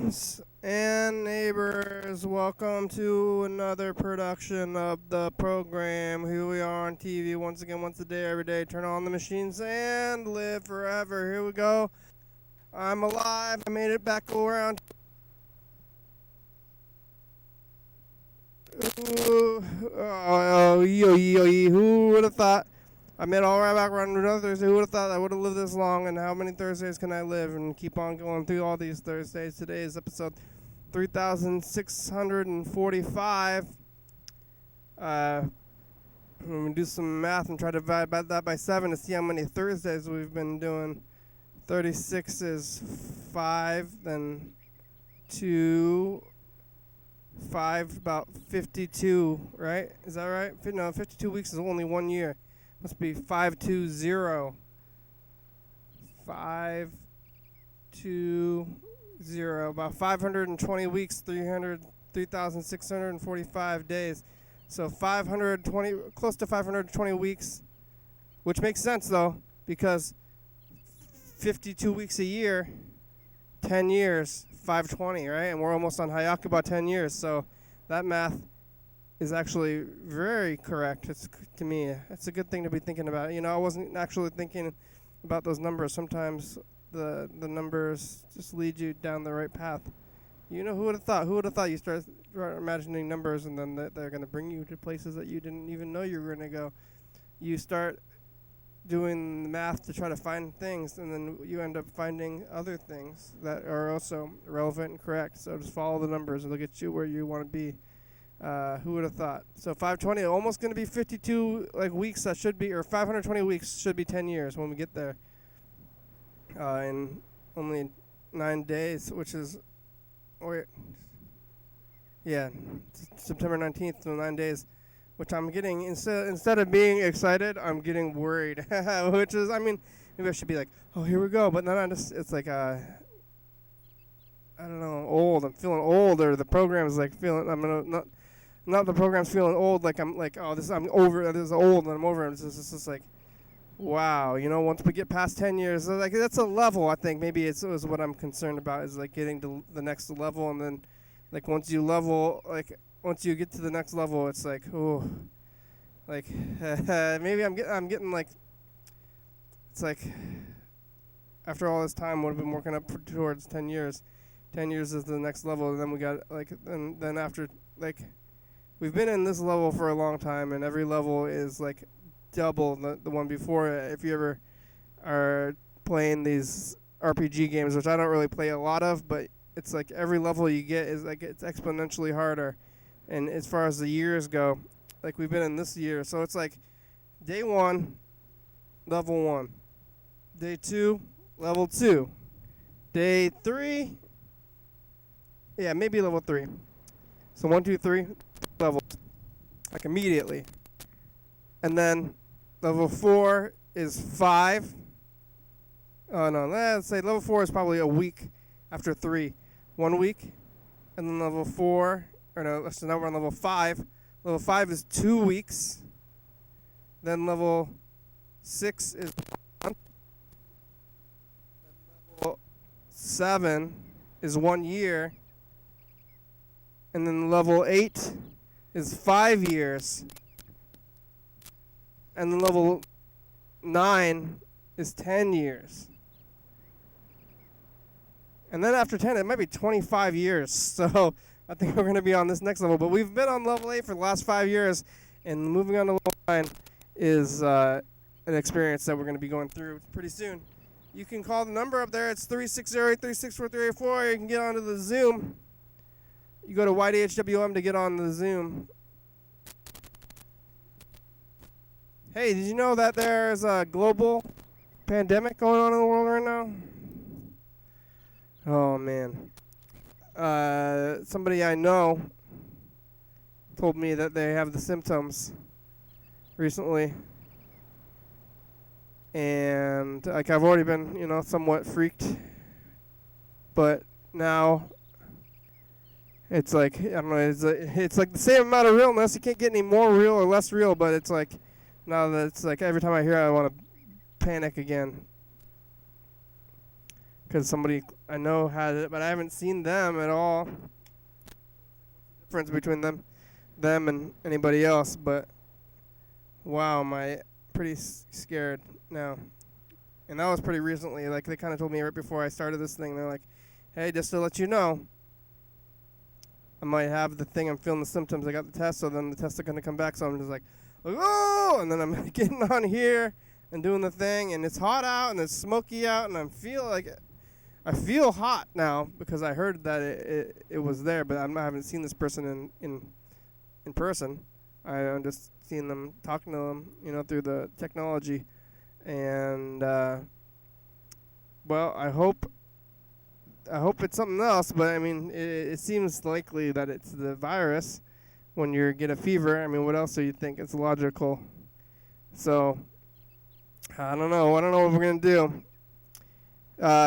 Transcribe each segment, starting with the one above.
friends and neighbors. Welcome to another production of the program. Here we are on TV once again, once a day, every day. Turn on the machines and live forever. Here we go. I'm alive. I made it back around. Ooh, who would have thought? I made all right back around another Thursday. Who would have thought I would have lived this long? And how many Thursdays can I live and keep on going through all these Thursdays? Today is episode 3,645. I'm going to do some math and try to divide that by 7 to see how many Thursdays we've been doing. 36 is 5, then 2, 5, about 52, right? Is that right? No, 52 weeks is only 1 year. Must be 520. 520. About 520 weeks, 3,645 days. So 520, close to 520 weeks, which makes sense though, because 52 weeks a year, 10 years, 520, right? And we're almost on Hayaku about 10 years. So that math is actually very correct. To me, it's a good thing to be thinking about. You know, I wasn't actually thinking about those numbers. Sometimes the numbers just lead you down the right path. You know, who would have thought? Who would have thought you start imagining numbers and then they're going to bring you to places that you didn't even know you were going to go. You start doing the math to try to find things, and then you end up finding other things that are also relevant and correct. So just follow the numbers and they'll get you where you want to be. Who would have thought? So 520, almost going to be 52 weeks. That should be, or 520 weeks should be 10 years when we get there. In only 9 days, which is, September 19th, so 9 days. Which I'm getting, instead of being excited, I'm getting worried. Which is, I mean, maybe I should be like, oh, here we go. But then it's like, I don't know, old. I'm feeling old, or the program's like feeling, not the program's feeling old, like I'm like, oh, I'm over, this is old, and I'm over it. It's just like, wow, you know, once we get past 10 years, like that's a level, I think. Maybe it was what I'm concerned about, is like getting to the next level, and then, like, once you get to the next level, it's like, oh, like, maybe I'm getting like, it's like, after all this time, would have been working up towards 10 years. 10 years is the next level, and then we got, like, then after, like, we've been in this level for a long time, and every level is, like, double the one before it. If you ever are playing these RPG games, which I don't really play a lot of, but it's like every level you get is, like, it's exponentially harder. And as far as the years go, like, we've been in this year, so it's like day 1, level 1. Day 2, level 2. Day 3, maybe level 3. So 1, 2, 3 levels, like, immediately. And then level 4 is 5. Oh, no, let's say level 4 is probably a week after 3. 1 week. And then level 4, now we're on level 5. Level 5 is 2 weeks. Then level 6 is 1 month. Then level 7 is 1 year. And then level 8 is 5 years. And then level 9 is 10 years. And then after 10, it might be 25 years. So I think we're going to be on this next level. But we've been on level 8 for the last 5 years. And moving on to level 9 is an experience that we're going to be going through pretty soon. You can call the number up there. It's 360-836-4384. You can get onto the Zoom. You go to YDHWM to get on the Zoom. Hey, did you know that there's a global pandemic going on in the world right now? Oh, man. Somebody I know told me that they have the symptoms recently. And, like, I've already been, somewhat freaked. But now it's like, I don't know, it's like the same amount of realness. You can't get any more real or less real, but it's like, now that it's like every time I hear it, I want to panic again. because somebody I know had it, but I haven't seen them at all. Difference between them and anybody else, but wow, am I pretty scared now. And that was pretty recently. Like, they kind of told me right before I started this thing. They're like, hey, just to let you know, I might have the thing. I'm feeling the symptoms. I got the test, so then the tests are going to come back. So I'm just like, oh, and then I'm getting on here and doing the thing. And it's hot out and it's smoky out. And I feel hot now because I heard that it was there. But I haven't seen this person in person. I'm just seeing them, talking to them, through the technology. And, well, I hope it's something else, but I mean, it seems likely that it's the virus when you get a fever. I mean, what else do you think? It's logical. So, I don't know what we're going to do.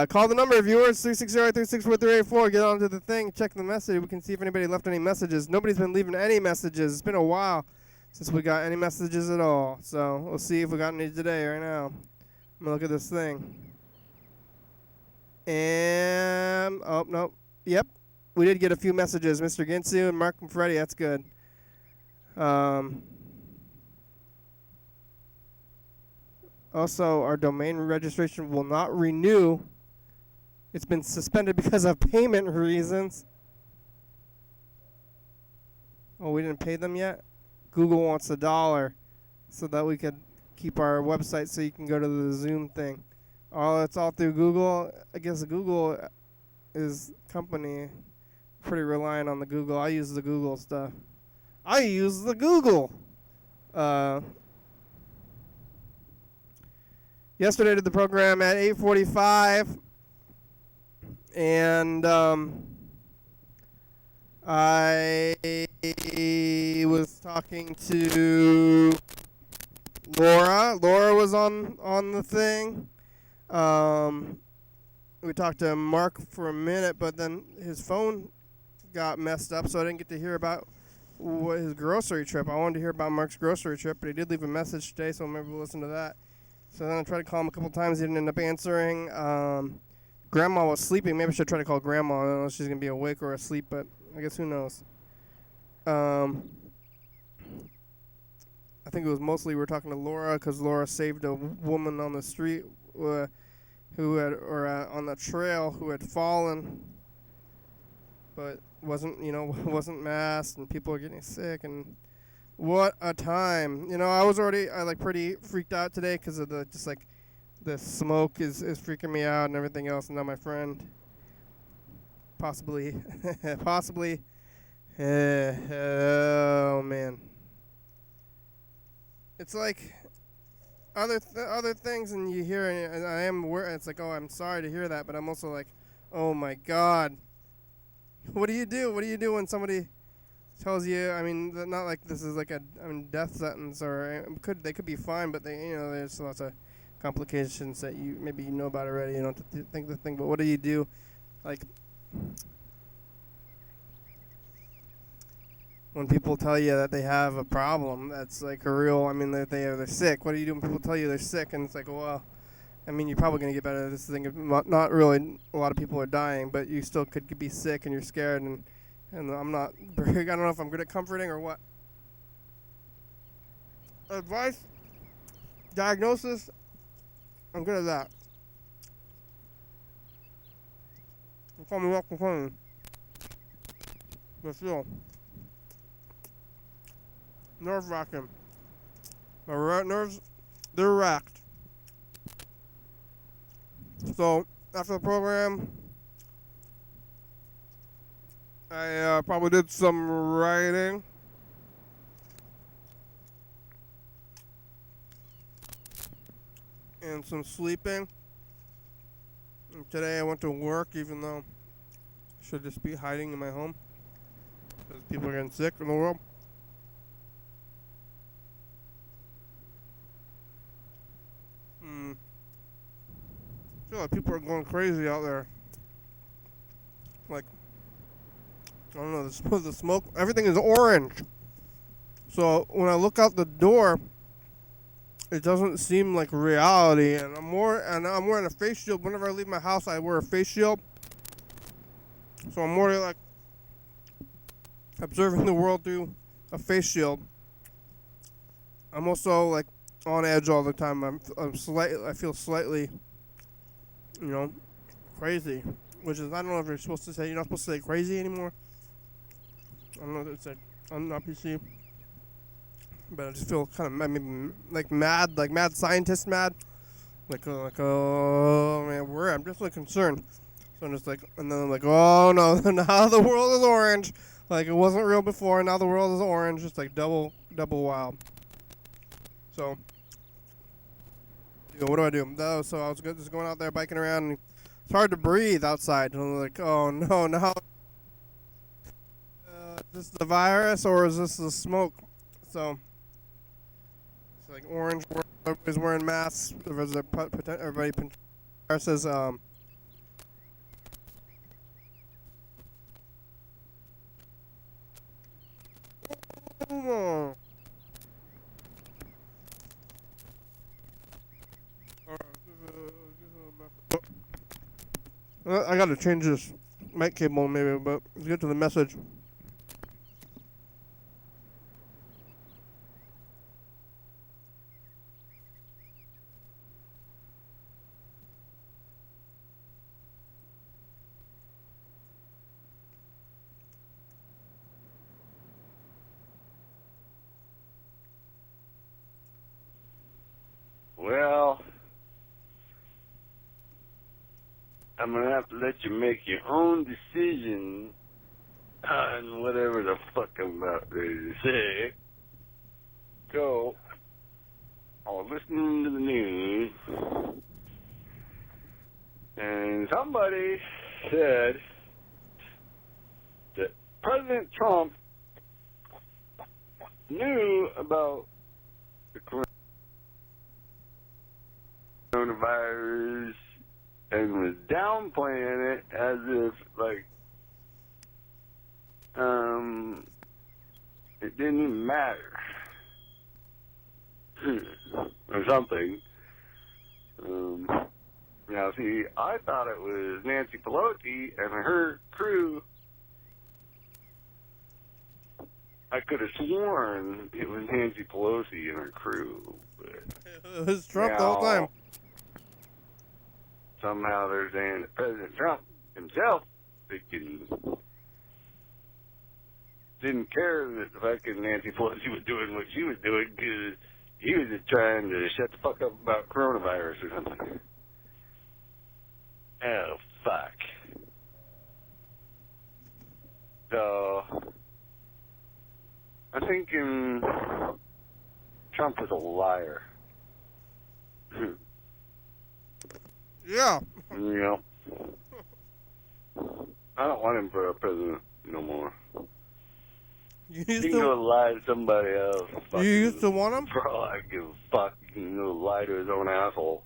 Call the number, viewers, 360-364-384. Get onto the thing, check the message. We can see if anybody left any messages. Nobody's been leaving any messages. It's been a while since we got any messages at all. So, we'll see if we got any today right now. I'm going to look at this thing. And, oh, no. Yep. We did get a few messages. Mr. Ginsu and Mark and Freddie. That's good. Also, our domain registration will not renew. It's been suspended because of payment reasons. Oh, we didn't pay them yet? Google wants $1 so that we could keep our website so you can go to the Zoom thing. Oh, it's all through Google. I guess Google is company pretty reliant on the Google. I use the Google stuff. I use the Google. Yesterday did the program at 8:45, and I was talking to Laura. Laura was on the thing. We talked to Mark for a minute, but then his phone got messed up, so I didn't get to hear about his grocery trip. I wanted to hear about Mark's grocery trip, but he did leave a message today, so maybe we'll listen to that. So then I tried to call him a couple times. He didn't end up answering. Grandma was sleeping. Maybe I should try to call Grandma. I don't know if she's going to be awake or asleep, but I guess who knows. I think it was mostly we were talking to Laura because Laura saved a woman on the street on the trail who had fallen, but wasn't masked, and people are getting sick, and what a time. I was already pretty freaked out today because of the smoke is freaking me out and everything else, and now my friend possibly oh man, it's like other things, and you hear, and I am worried. It's like, oh, I'm sorry to hear that, but I'm also like, oh my God, what do you do when somebody tells you, I mean, not like this is like a death sentence, or they could be fine, but there's lots of complications that you know about already. You don't have to think the thing, but what do you do, like when people tell you that they have a problem that's like a real, that they're sick? What do you do when people tell you they're sick, and it's like, well, you're probably going to get better at this thing. Not really, a lot of people are dying, but you still could be sick and you're scared, and I'm not I don't know if I'm good at comforting or what. Advice, diagnosis, I'm good at that. You call me welcome home. But still, nerve-wracking. My nerves, they're racked. So, after the program, I probably did some writing. And some sleeping. And today I went to work, even though I should just be hiding in my home, because people are getting sick in the world. I feel like people are going crazy out there. Like, I don't know, the smoke, everything is orange. So when I look out the door, it doesn't seem like reality. And I'm wearing a face shield. Whenever I leave my house, I wear a face shield. So I'm more like observing the world through a face shield. I'm also like on edge all the time. I feel slightly, crazy, which is, I don't know if you're supposed to say, you're not supposed to say crazy anymore. I don't know if it's like, I'm not PC, but I just feel kind of like mad scientist mad, oh man, I'm just like concerned. So I'm just like, and then I'm like, oh no, now the world is orange. Like it wasn't real before, now the world is orange. Just like double wild. So, what do I do? So I was just going out there biking around, and it's hard to breathe outside. And I'm like, oh no, now is this the virus or is this the smoke? So it's like orange. Everybody's wearing masks. Everybody says I gotta change this mic cable maybe, but let's get to the message. Well, I'm going to have to let you make your own decision on whatever the fuck I'm about ready to say. So, I was listening to the news, and somebody said that President Trump knew about the coronavirus and was downplaying it as if, like, it didn't even matter. Or something. Now, see, I thought it was Nancy Pelowski and her crew. I could have sworn it was Nancy Pelosi and her crew. But it was Trump the whole time. Somehow they're saying that President Trump himself didn't care that the fucking Nancy Pelosi was doing what she was doing because he was just trying to shut the fuck up about coronavirus or something. Oh, fuck. So, I'm thinking Trump is a liar. Yeah. You know, I don't want him for a president no more. He can go lie to somebody else. You used to want him? For all I give a fuck, he can go lie to his own asshole.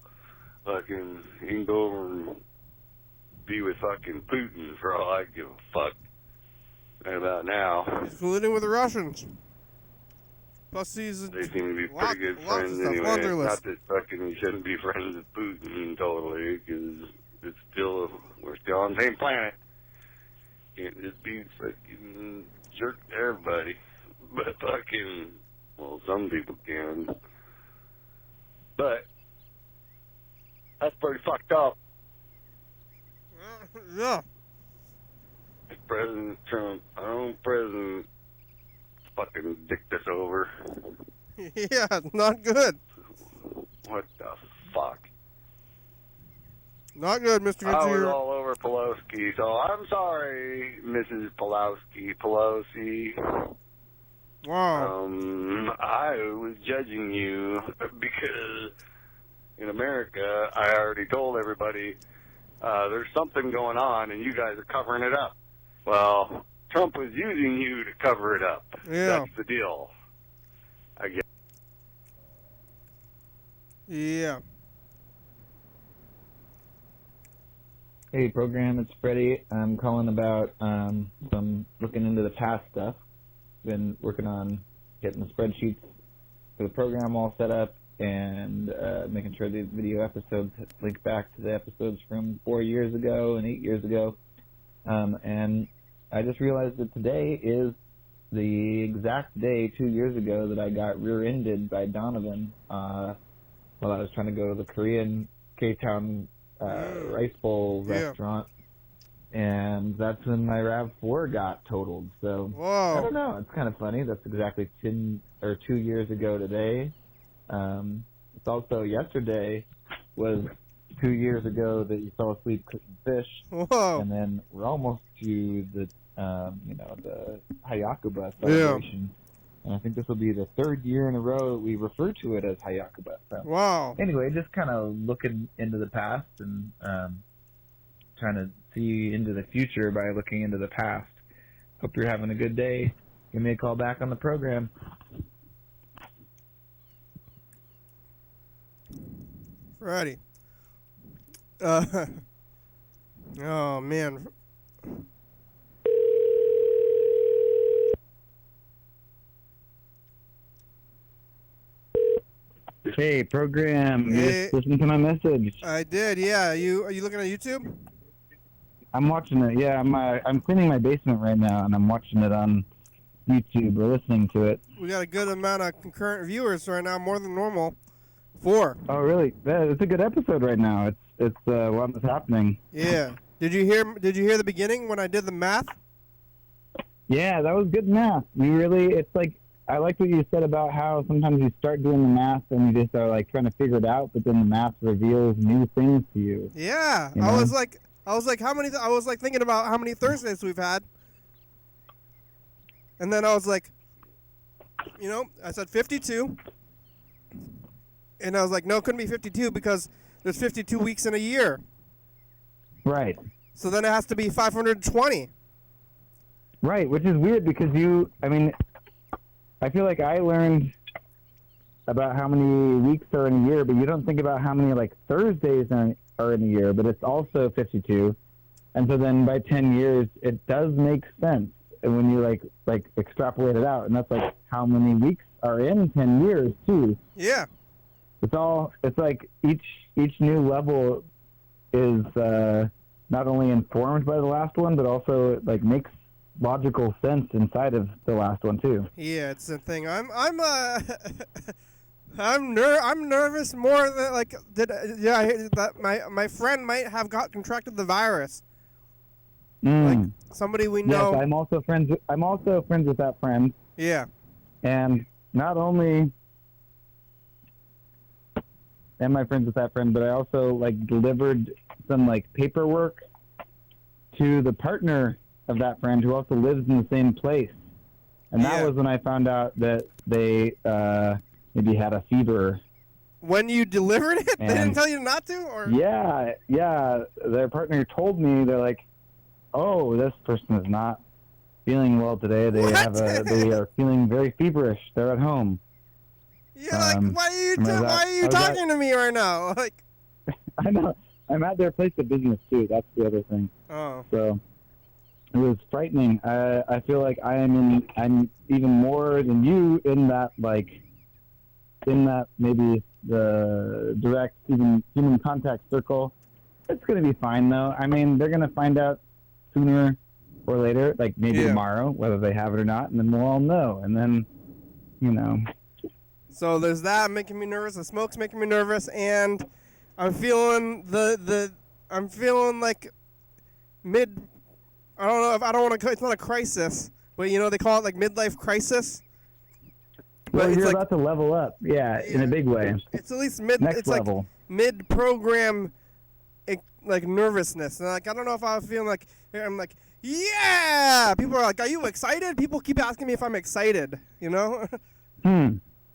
Fucking, he can go over and be with fucking Putin for all I give a fuck. Right about now. He's colluding with the Russians. Plus, they seem to be pretty good friends anyway. Not that fucking he shouldn't be friends with Putin totally, because we're still on the same planet. Can't just be fucking jerk to everybody. But fucking, well, some people can. But that's pretty fucked up. Yeah. President Trump, our own president, fucking dicked us over. Yeah, not good. What the fuck? Not good, Mr. I was Ginsu. all over Pelowski, so I'm sorry, Mrs. Pelosi. Wow. I was judging you because in America, I already told everybody there's something going on and you guys are covering it up. Well, Trump was using you to cover it up. Yeah. That's the deal, I guess. Yeah. Hey, program, it's Freddie. I'm calling about some looking into the past stuff. Been working on getting the spreadsheets for the program all set up, and making sure the video episodes link back to the episodes from 4 years ago and 8 years ago. And I just realized that today is the exact day 2 years ago that I got rear-ended by Donovan while I was trying to go to the Korean K-Town Rice Bowl restaurant. And that's when my RAV4 got totaled. So, whoa. I don't know. It's kind of funny. That's exactly 2 years ago today. It's also yesterday was 2 years ago that you fell asleep cooking fish. Whoa. And then we're almost to the, the Hayakuba celebration. And I think this will be the 3rd year in a row that we refer to it as Hayakuba. So, wow. Anyway, just kind of looking into the past and trying to see into the future by looking into the past. Hope you're having a good day. Give me a call back on the program. Righty. Oh, man. Hey, program. Hey. You listened to my message. I did, yeah. Are you looking at YouTube? I'm watching it. Yeah, I'm cleaning my basement right now, and I'm watching it on YouTube or listening to it. We got a good amount of concurrent viewers right now, more than normal. 4. Oh, really? Yeah, it's a good episode right now. It's what is happening. Yeah. Did you hear the beginning when I did the math? Yeah, that was good math. It's like, I like what you said about how sometimes you start doing the math and you just are like trying to figure it out, but then the math reveals new things to you. Yeah. You know? I was like thinking about how many Thursdays we've had. And then I was like, I said 52. And I was like, no, it couldn't be 52 because there's 52 weeks in a year. Right. So then it has to be 520. Right, which is weird because I feel like I learned about how many weeks are in a year, but you don't think about how many like Thursdays are in a year, but it's also 52. And so then by 10 years, it does make sense when you like extrapolate it out. And that's like how many weeks are in 10 years too. Yeah. It's like each new level is not only informed by the last one, but also like makes logical sense inside of the last one too. Yeah, it's the thing. I'm nervous more than like I hear that my friend might have contracted the virus. Like somebody we know. Yes, I'm also friends with that friend. Yeah. And not only am I friends with that friend, but I also like delivered some like paperwork to the partner of that friend who also lives in the same place. And that was when I found out that they maybe had a fever. When you delivered it? They didn't tell you not to? Or? Yeah. Their partner told me, they're like, oh, this person is not feeling well today. They they are feeling very feverish. They're at home. Yeah, why are you talking to me right now? Like, I know. I'm at their place of business too. That's the other thing. Oh. So it was frightening. I feel like I'm even more than you in that maybe the direct even human contact circle. It's gonna be fine though. I mean, they're gonna find out sooner or later, like maybe tomorrow, whether they have it or not, and then we'll all know. And then, So there's that making me nervous. The smoke's making me nervous, and I'm feeling I'm feeling like mid. I don't know if I don't want to. It's not a crisis, but they call it like midlife crisis. Well, you're about to level up, in a big way. It's at least mid. Next it's level. like mid-program, like nervousness. And like I don't know if I was feeling like I'm like People are like, "Are you excited?" People keep asking me if I'm excited.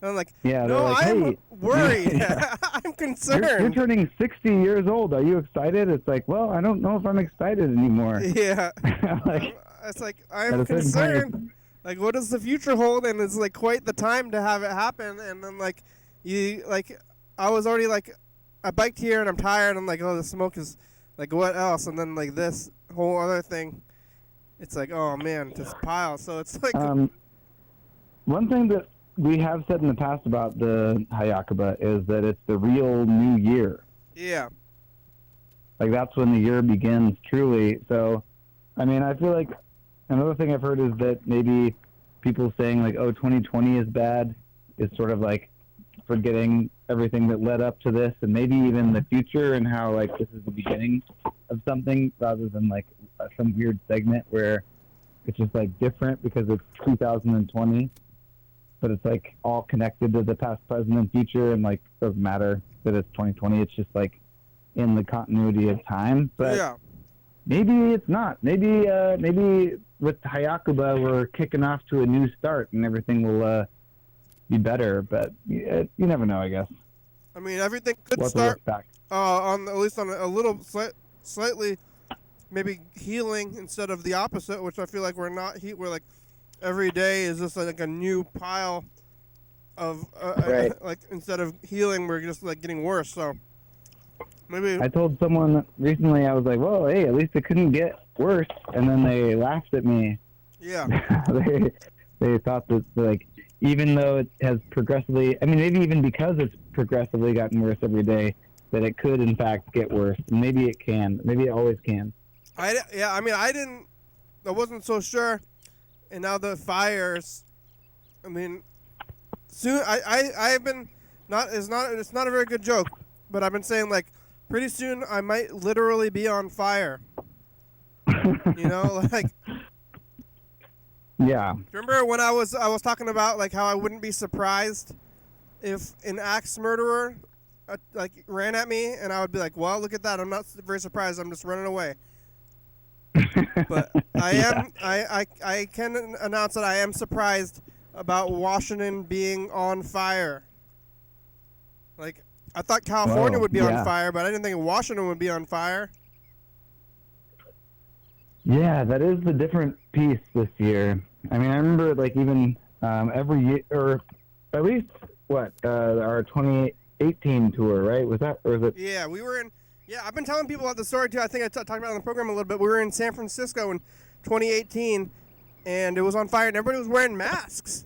I'm like, no, like, I'm worried. I'm concerned. You're turning 60 years old. Are you excited? It's like, well, I don't know if I'm excited anymore. Yeah. It's like, I'm concerned. Like, what does the future hold? And it's like quite the time to have it happen. And then I was already like, I biked here and I'm tired. I'm like, oh, the smoke is like, what else? And then like this whole other thing. It's like, oh man, this pile. So it's like. One thing that we have said in the past about the Hayakuba is that it's the real new year. Yeah. Like, that's when the year begins, truly. So, I mean, I feel like another thing I've heard is that maybe people saying, like, oh, 2020 is bad is sort of like forgetting everything that led up to this, and maybe even the future, and how, like, this is the beginning of something rather than, like, some weird segment where it's just, like, different because it's 2020, but it's, like, all connected to the past, present, and future, and, like, it doesn't matter that it's 2020. It's just, like, in the continuity of time. But yeah. Maybe it's not. Maybe with Hayakuba we're kicking off to a new start and everything will be better. But you never know, I guess. I mean, everything could We'll start back. on at least on a little slightly maybe healing instead of the opposite, which I feel like we're not. We're like every day is just like a new pile of right. like instead of healing, we're just like getting worse. So. Maybe. I told someone recently, I was like, "Whoa, hey, at least it couldn't get worse," and then they laughed at me. Yeah. they thought that, like, even though it has progressively, I mean, maybe even because it's progressively gotten worse every day, that it could in fact get worse. And maybe it can. Maybe it always can. I mean, I wasn't so sure, and now the fires. I mean, soon I've been it's not a very good joke, but I've been saying, like, pretty soon I might literally be on fire. You know, like. Yeah. Remember when I was talking about, like, how I wouldn't be surprised if an axe murderer like ran at me, and I would be like, well, look at that. I'm not very surprised. I'm just running away. But I am. Yeah. I can announce that I am surprised about Washington being on fire. Like, I thought California would be on fire, but I didn't think Washington would be on fire. Yeah, that is the different piece this year. I mean, I remember, like, even every year, or at least, our 2018 tour, right? Was that, or was it? Yeah, we were in, I've been telling people about the story, too. I think I talked about it on the program a little bit. We were in San Francisco in 2018, and it was on fire, and everybody was wearing masks.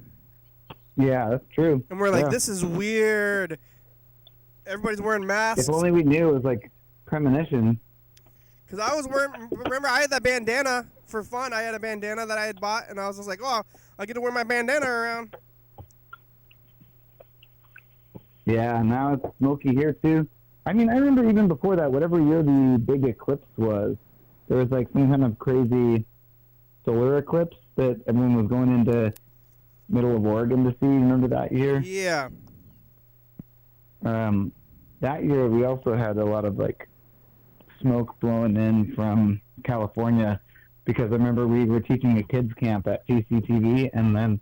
Yeah, that's true. And we're like, this is weird. Everybody's wearing masks. If only we knew it was, like, premonition. Because I was wearing, remember, I had that bandana for fun. I had a bandana that I had bought, and I was just like, oh, I get to wear my bandana around. Yeah, now it's smoky here, too. I mean, I remember even before that, whatever year the big eclipse was, there was, like, some kind of crazy solar eclipse that everyone was going into middle of Oregon to see. Remember that year? Yeah. That year we also had a lot of, like, smoke blowing in from California, because I remember we were teaching a kids camp at TCTV, and then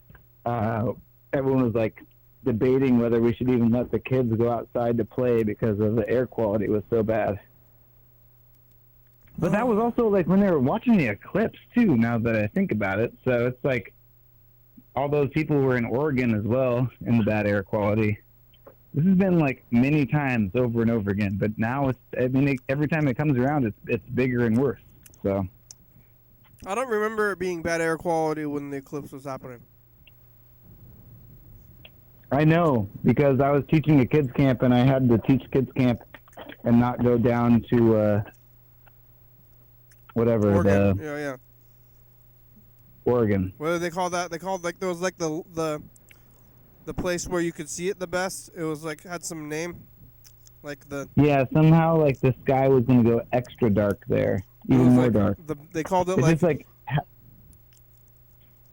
everyone was, like, debating whether we should even let the kids go outside to play because of the air quality was so bad. But that was also, like, when they were watching the eclipse too, now that I think about it. So it's like all those people were in Oregon as well in the bad air quality. This has been, like, many times over and over again, but now it's, I mean, every time it comes around, it's bigger and worse. So I don't remember it being bad air quality when the eclipse was happening. I know, because I was teaching a kids camp, and I had to teach kids camp and not go down to whatever Oregon. the Oregon. What do they call that? They called, like, there was, like, the place where you could see it the best. It was, like, had some name, like the. Yeah, somehow, like, the sky was gonna go extra dark there, even more, like, dark. They called it, it's like. Just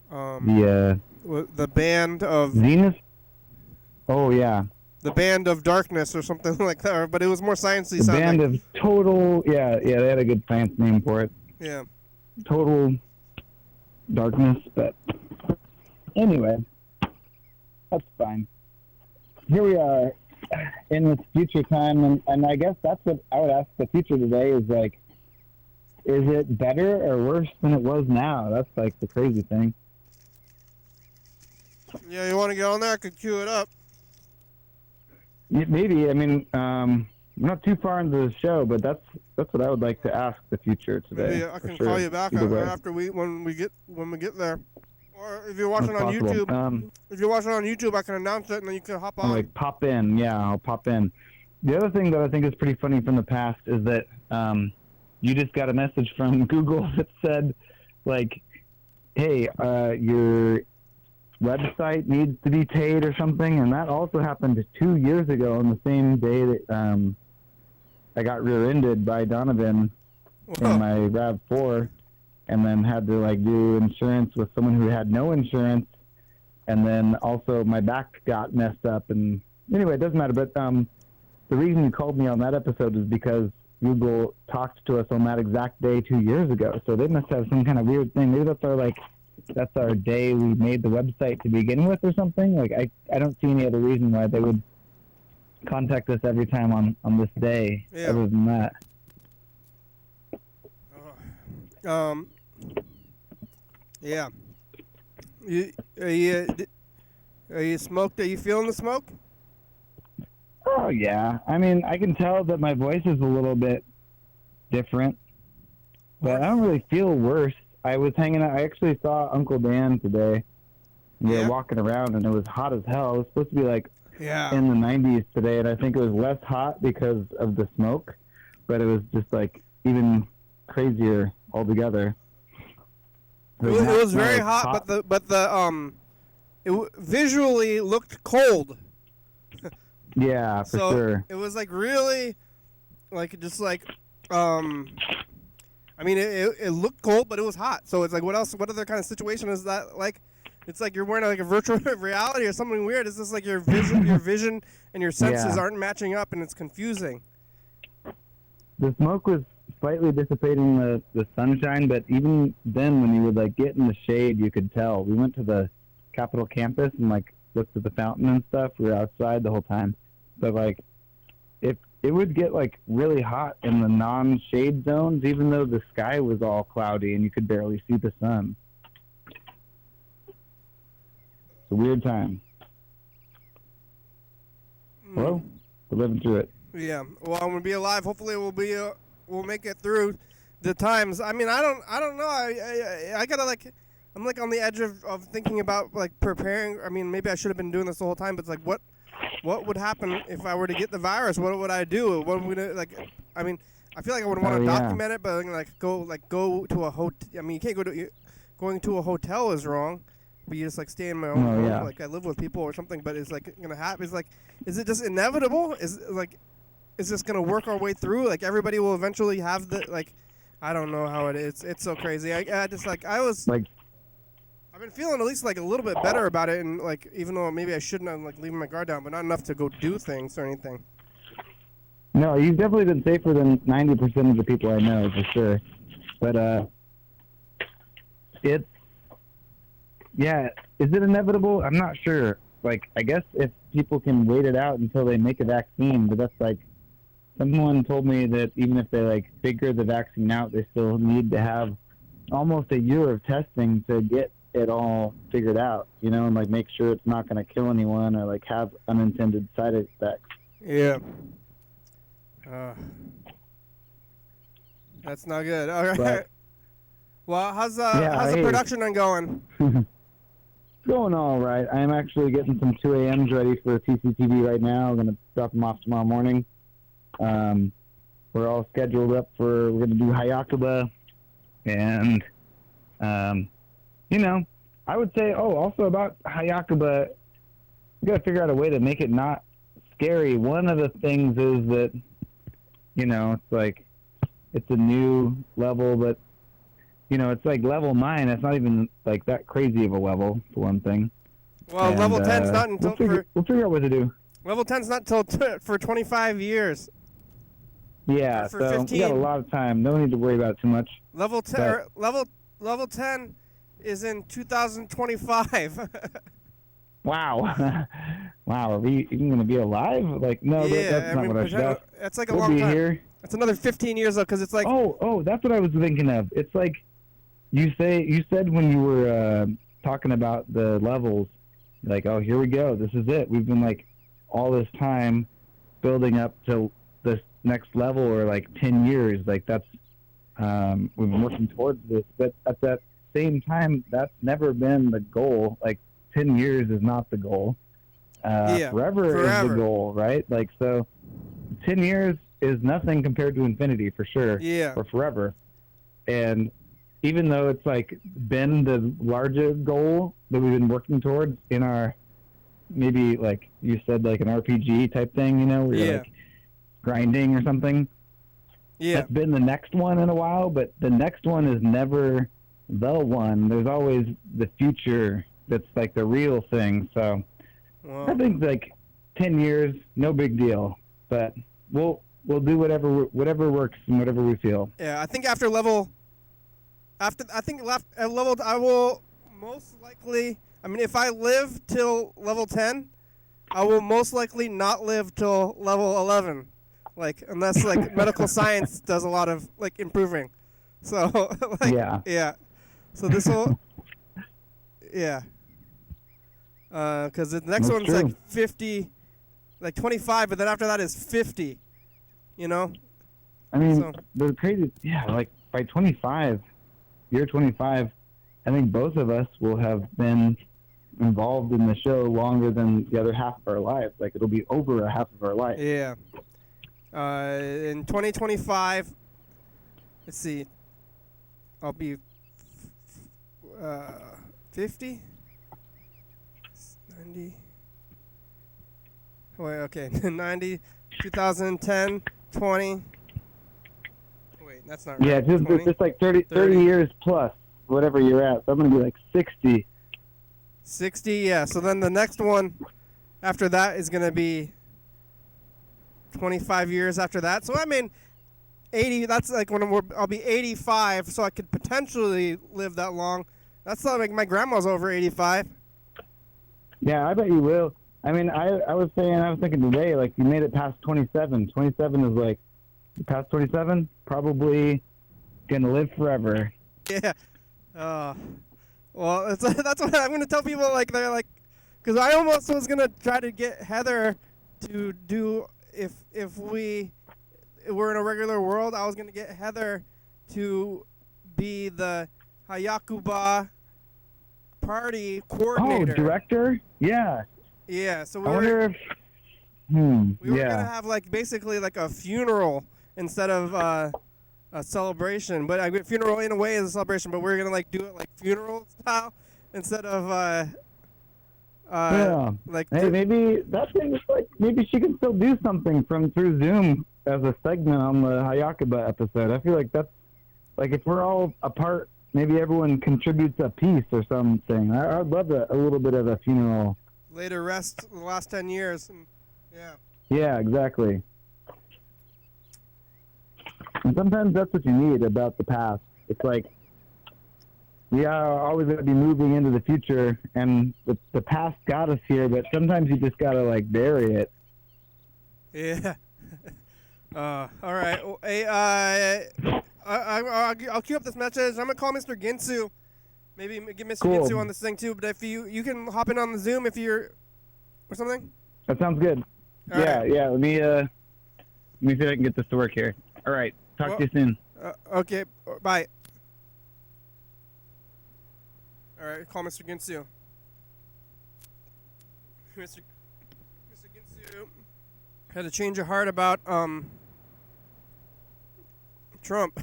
like the band of. Zenith. Oh yeah. The Band of Darkness or something like that, but it was more sciencey. The Band of Total. Yeah, they had a good science name for it. Yeah. Total Darkness, but anyway. That's fine. Here we are in this future time, and I guess that's what I would ask the future today is, like, is it better or worse than it was now? That's, like, the crazy thing. Yeah, you want to get on there? I could cue it up. Maybe. I mean, we're not too far into the show, but that's what I would like to ask the future today. Maybe I can call you back after when we get there. Or if you're watching on YouTube, I can announce it and then you can hop on. Like pop in, yeah, I'll pop in. The other thing that I think is pretty funny from the past is that you just got a message from Google that said, like, hey, your website needs to be paid or something, and that also happened 2 years ago on the same day that I got rear-ended by Donovan in my RAV4, and then had to like do insurance with someone who had no insurance, and then also my back got messed up. And anyway, it doesn't matter. But the reason you called me on that episode is because Google talked to us on that exact day 2 years ago, so they must have some kind of weird thing. Maybe that's our day we made the website to begin with or something. Like I don't see any other reason why they would contact us every time on this day, other than that. Yeah. Are you smoked? Are you feeling the smoke? Oh yeah. I mean, I can tell that my voice is a little bit different, but I don't really feel worse. I was hanging out. I actually saw Uncle Dan today. We were walking around, and it was hot as hell. It was supposed to be like in the 90s today, and I think it was less hot because of the smoke, but it was just like even crazier altogether. It was very hot, but it visually looked cold. Yeah, for sure. It was like really, like just like I mean, it looked cold, but it was hot. So it's like, what else? What other kind of situation is that like? It's like you're wearing like a virtual reality or something weird. It's just like your vision and your senses aren't matching up, and it's confusing. The smoke was slightly dissipating the sunshine, but even then, when you would like get in the shade, you could tell. We went to the Capitol campus and like looked at the fountain and stuff. We were outside the whole time, but like it would get like really hot in the non-shade zones, even though the sky was all cloudy and you could barely see the sun. It's a weird time. Hello? We're living through it. Yeah. Well, I'm gonna be alive. Hopefully, we'll make it through the times. I mean, I don't know. I gotta like, I'm like on the edge of thinking about like preparing. I mean, maybe I should have been doing this the whole time, but it's like, what would happen if I were to get the virus? What would I do? What would like? I mean, I feel like I would want to document it, but go to a hotel. I mean, you can't going to a hotel is wrong. But you just like stay in my own home, like I live with people or something. But it's like gonna happen. It's like, is it just inevitable? Is this gonna work our way through? Like everybody will eventually have the like. I don't know how it is. It's so crazy. I just like I was like. I've been feeling at least like a little bit better about it, and like even though maybe I shouldn't have like leaving my guard down, but not enough to go do things or anything. No, you've definitely been safer than 90% of the people I know, for sure. But is it inevitable? I'm not sure. Like, I guess if people can wait it out until they make a vaccine, but that's like, someone told me that even if they like figure the vaccine out, they still need to have almost a year of testing to get it all figured out, you know, and like make sure it's not going to kill anyone or like have unintended side effects. Yeah. That's not good. All right. But, well, how's the production going? Going all right. I am actually getting some 2 a.m.s ready for TCTV right now. I'm going to drop them off tomorrow morning. We're all scheduled up we're going to do Hayakuba, and you know, I would say, also about Hayakuba, you got to figure out a way to make it not scary. One of the things is that, you know, it's like, it's a new level, but, you know, it's like level 9. It's not even like that crazy of a level, for one thing. Well, level 10's not until... We'll figure out what to do. Level 10's not until for 25 years. Yeah, for so 15. We got a lot of time. No need to worry about it too much. Level 10... Level 10 is in 2025. Wow. Wow, are we even going to be alive? Like, no, that's not what I should ask. That's like a long time. Here. That's another 15 years though, because it's like... Oh, that's what I was thinking of. It's like, you said when you were talking about the levels, like, oh, here we go, this is it. We've been like all this time building up to this next level, or like 10 years. Like that's, we've been working towards this. But at that same time, that's never been the goal. Like 10 years is not the goal. Forever is the goal, right? Like, so 10 years is nothing compared to infinity for sure. Yeah. Or forever. And even though it's like been the larger goal that we've been working towards in our, maybe like you said, like an RPG type thing, you know, where you're like grinding or something. Yeah. That's been the next one in a while, but the next one is never the one. There's always the future that's like the real thing. So I think like 10 years, no big deal. But we'll do whatever works and whatever we feel. Yeah, I think at level I will most likely. I mean, if I live till level 10, I will most likely not live till level 11. Like, unless like medical science does a lot of like improving. So like, yeah. So this will, yeah. Because the next one's like 50, like 25, but then after that is 50. You know. I mean, the crazy, like by 25, year 25, I think both of us will have been involved in the show longer than the other half of our lives. Like, it'll be over a half of our life. Yeah. In 2025, let's see, I'll be 50, 90. Wait, okay, 90, 2010, 20. Wait, that's not right. Yeah, it's just like 30 years plus, whatever you're at. So I'm going to be like 60. 60, yeah. So then the next one after that is going to be 25 years after that. So I mean, 80. That's like when I'll be 85. So I could potentially live that long. That's not like my grandma's over 85. Yeah, I bet you will. I mean, I was thinking today, like you made it past 27. 27 is like, past 27, probably gonna live forever. Yeah. Well, that's what I'm gonna tell people. Like they're like, because I almost was gonna try to get Heather to do. If we were in a regular world, I was going to get Heather to be the Hayakuba party coordinator. Oh, director? Yeah. Yeah, so I wonder if... we were going to have like basically like a funeral instead of a celebration. But a funeral in a way is a celebration, but we're going to like do it like funeral style instead of... like maybe that thing is like, maybe she can still do something through Zoom as a segment on the Hayakuba episode. I feel like that's like, if we're all apart, maybe everyone contributes a piece or something. I'd love a little bit of a funeral. Later rest the last 10 years. And, yeah, exactly. And sometimes that's what you need about the past. It's like, we are always going to be moving into the future, and the past got us here, but sometimes you just got to, like, bury it. Yeah. All right. Hey, I'll queue up this message. I'm going to call Mr. Ginsu. Maybe get Mr. Ginsu on this thing, too, but if you can hop in on the Zoom if you're... or something? That sounds good. All right. Let me see if I can get this to work here. All right. Talk to you soon. Okay. Bye. All right, call Mr. Ginsu. Mr. Ginsu had a change of heart about Trump.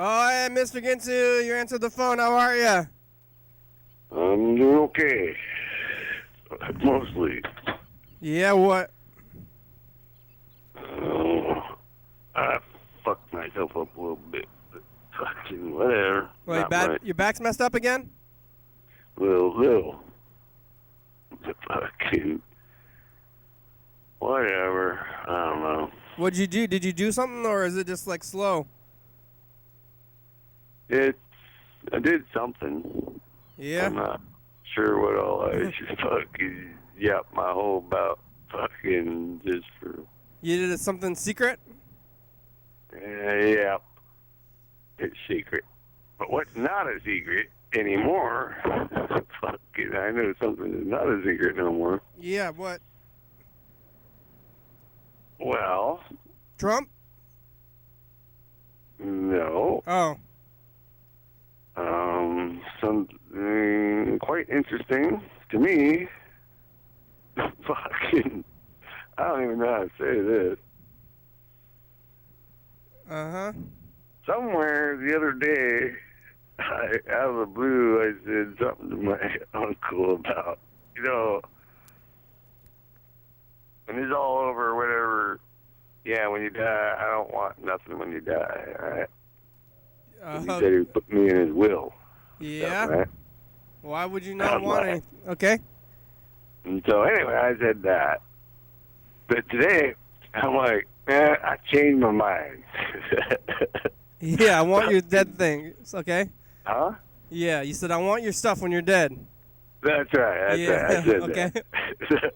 Oh, hey, Mr. Ginsu, you answered the phone. How are you? I'm doing okay. Mostly. Yeah, what? I fucked myself up a little bit. But fucking whatever. Wait, your back's messed up again? Little. Fucking whatever. I don't know. What'd you do? Did you do something, or is it just like slow? I did something. Yeah? I'm not sure what all I should fucking yap my whole about fucking just for. You did something secret? Yeah, it's secret. But what's not a secret anymore? Fucking, I know something that's not a secret no more. Yeah, what? Well. Trump? No. Oh. Something quite interesting to me. Fucking, I don't even know how to say this. Uh-huh. Somewhere the other day, out of the blue, I said something to my uncle about, when it's all over, whatever, yeah, when you die, I don't want nothing when you die, all right? He said he would put me in his will. Yeah? Stuff, right? Why would you not want any? Okay. And so anyway, I said that. But today, I'm like, I changed my mind. Yeah, I want your dead thing. Okay? Huh? Yeah, you said, I want your stuff when you're dead. That's right. That's right. I said okay. That.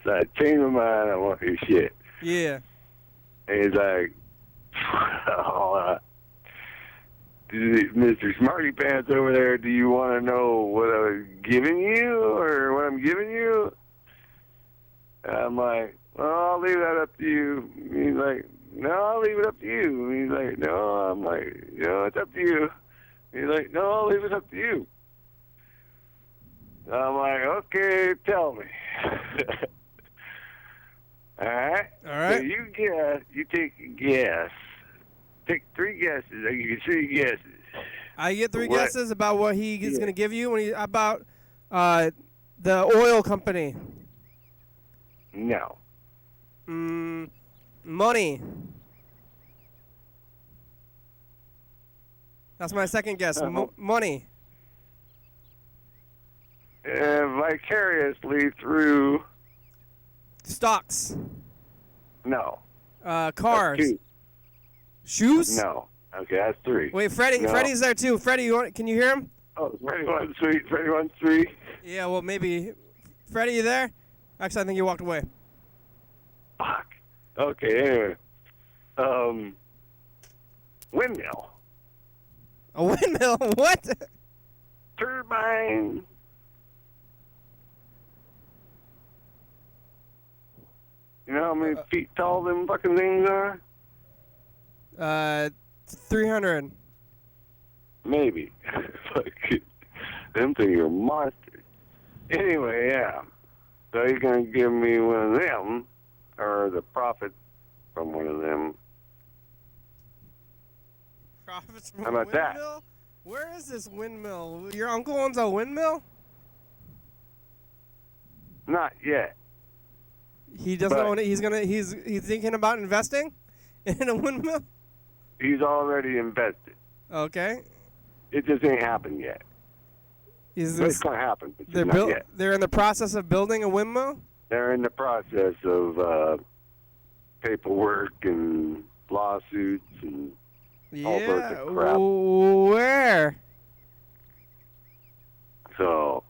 So I changed my mind. I want your shit. Yeah. And he's like, Mr. Smarty Pants over there, do you want to know what I'm giving you or what I'm giving you? And I'm like, well, I'll leave that up to you. He's like, no, I'll leave it up to you. He's like, no. I'm like, it's up to you. He's like, no, I'll leave it up to you. I'm like, okay, tell me. All right? All right. So you take a guess. Take 3 guesses. I give you 3 guesses. I get 3 guesses about what he is going to give you about the oil company. No. Money. That's my second guess. Money. Vicariously through. Stocks. No. Cars. That's 2. Shoes? No. Okay, that's 3. Wait, Freddie. No. Freddie's there too. Freddie, can you hear him? Oh, Freddie 1, 3. Freddie 1, 3. Yeah, well, maybe. Freddie, you there? Actually, I think you walked away. Fuck. Okay, anyway. Windmill. A windmill? What? Turbine. You know how many feet tall them fucking things are? 300. Maybe. Fucking, them things are monsters. Anyway, yeah. So he's going to give me one of them, or the profit from one of them. Profits from how about windmill? That? Where is this windmill? Your uncle owns a windmill? Not yet. He doesn't own it. He's thinking about investing in a windmill? He's already invested. Okay. It just ain't happened yet. It's going to happen, but not yet. They're in the process of building a windmill? They're in the process of paperwork and lawsuits and all sorts of crap. Where? So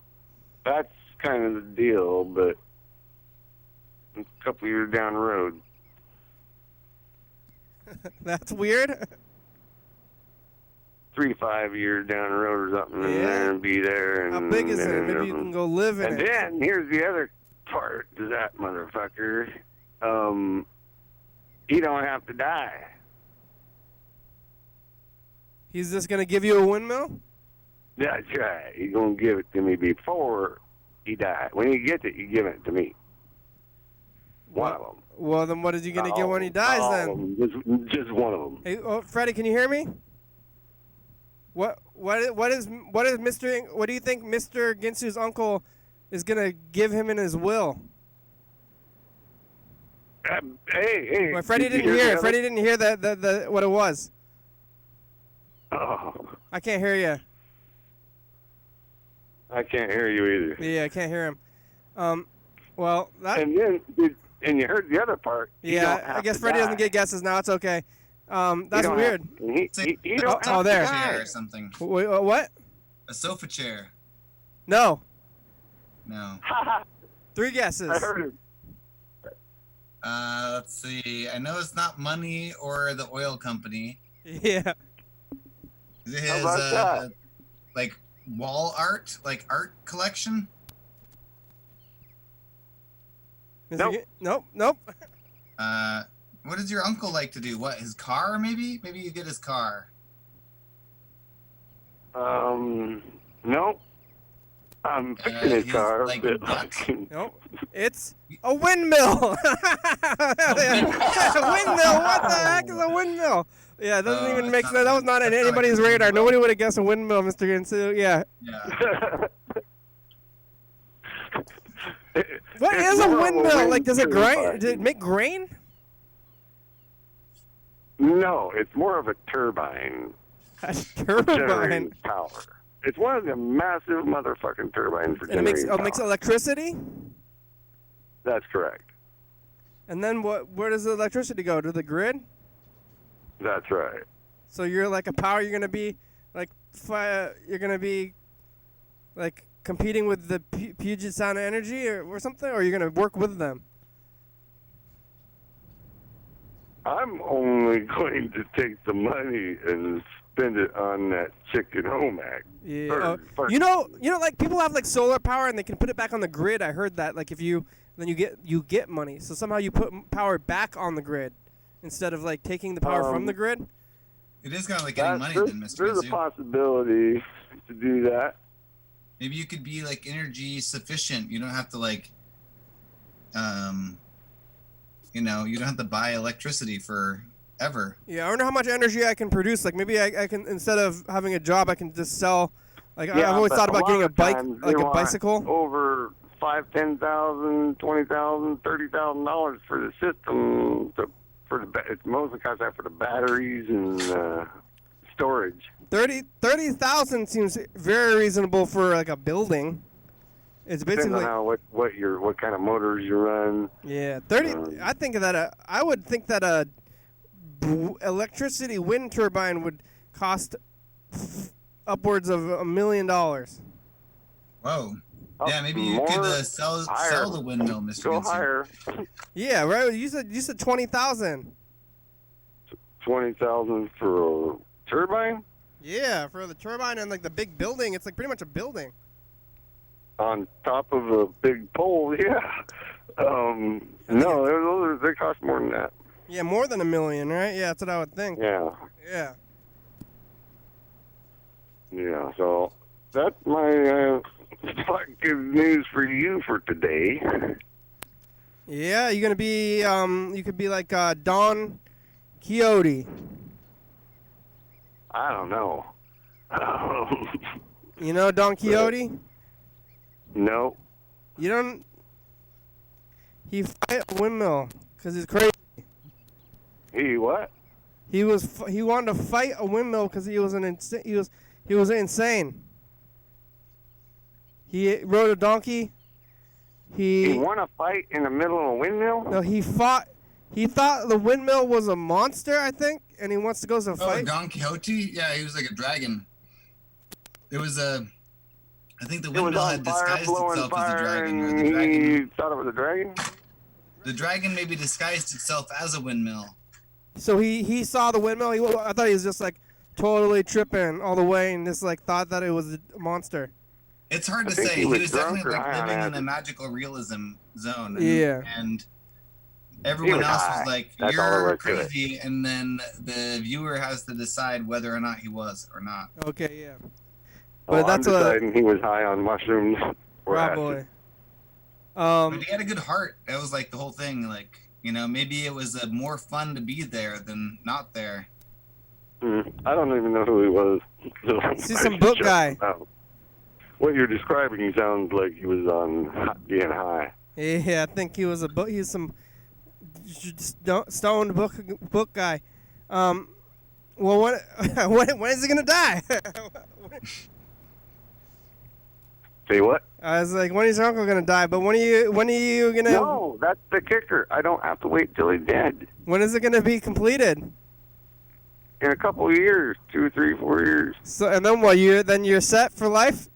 that's kind of the deal, but a couple years down the road. That's weird. 3 to 5 years down the road or something, and then be there. And how big is it? Maybe you can go live in it. And then here's the other part to that motherfucker. He don't have to die. He's just gonna give you a windmill? That's right. He's gonna give it to me before he died. When he gets it, he give it to me. One of them. Well, then what is he gonna get when he dies? Then just one of them. Hey, Freddie, can you hear me? What is Mr. What do you think Mr. Ginsu's uncle is gonna give him in his will? Hey. Well, Freddie didn't hear. Freddie didn't hear the what it was. Oh. I can't hear you. I can't hear you either. Yeah, I can't hear him. Well, that. And then, and you heard the other part. Yeah, I guess Freddie doesn't get guesses now. It's okay. That's weird. He don't have there. A chair or something. Wait, what? A sofa chair. No. No. 3 guesses. I heard him. Let's see. I know it's not money or the oil company. Yeah. Is it How his about that? like wall art, like art collection? Nope. Nope. What does your uncle like to do? What, his car maybe? Maybe you get his car. Nope. I'm fixing his he's car. like but nuts. Nope. It's a windmill. A windmill. What the heck is a windmill? Yeah, it doesn't even it's make not sense. That was not in that's not anybody's a radar. windmill. Nobody would have guessed a windmill, Mr. Ginsu. Yeah. Yeah. What It's is a more of windmill? wind Like, does it grind? turbine. Does it make grain? No, it's more of a turbine. A Generating turbine. power. It's one of the massive motherfucking turbines for And it makes generating makes power. electricity. That's correct. And then where does the electricity go? To the grid? That's right. So you're like a power. You're gonna be like you're gonna be like competing with the Puget Sound Energy or something, or you're gonna work with them. I'm only going to take the money and spend it on that chicken Omac. Yeah. You know, like people have like solar power and they can put it back on the grid. I heard that. Like if you get money. So somehow you put power back on the grid instead of like taking the power from the grid. It is kind of like getting money then, Mr. There's a Ginsu. possibility to do that. Maybe you could be like energy sufficient. You don't have to like, you don't have to buy electricity forever. Yeah, I wonder how much energy I can produce. Like maybe I can, instead of having a job, I can just sell. Like Yeah, I've always but thought about getting a bike, times like they a want bicycle. Over $5,000, $10,000, $20,000, $30,000 for the system. It's mostly cost that for the batteries and storage. 30,000 seems very reasonable for like a building. It's Depends basically on what kind of motors you run. yeah, 30. I think that I would think that a electricity wind turbine would cost upwards of $1 million. Whoa. Yeah, maybe you More could sell the windmill, Mr. Go Ginsu. higher. Yeah, right. You said 20,000. 20,000 for a turbine Yeah, for the turbine and like the big building, it's like pretty much a building. on top of a big pole. Yeah. No, they cost more than that. Yeah, more than $1 million, right? Yeah, that's what I would think. Yeah. Yeah. Yeah. So that's my good news for you for today. Yeah, you're gonna be you could be like Don Quixote. I don't know. You know Don Quixote? No. You don't. He fight a windmill because he's crazy. He what? He wanted to fight a windmill because he was insane. He rode a donkey. He won a fight in the middle of a windmill? No, he fought. He thought the windmill was a monster, I think, and he wants to go to Oh, fight. Don Quixote? Yeah, he was like a dragon. It was I think the It was windmill on had fire, disguised blowing itself as a fire, dragon. Or and the dragon, he thought it was a dragon? the dragon maybe disguised itself as a windmill. So he saw the windmill. I thought he was just like totally tripping all the way, and just like thought that it was a monster. It's hard I to think say. he He was was drunk definitely or like high on living in a acid. magical realism zone. Yeah. And everyone was else high. was like, That's all there "You're was to it. crazy," and then the viewer has to decide whether or not he was or not. Okay, yeah. Well, But that's I'm a deciding he was high on mushrooms or probably. acid. But he had a good heart. That was like the whole thing. Like, maybe it was more fun to be there than not there. I don't even know who he was. So See I some should book check guy. him out. What you're describing, he sounds like he was on being high. Yeah, I think he was he's some stoned book guy. Well, when is he gonna die? Say what? I was like, when is your uncle gonna die? But when are you gonna? No, that's the kicker. I don't have to wait till he's dead. When is it gonna be completed? In a couple of years, 2, 3, 4 years, So and then what? You're set for life?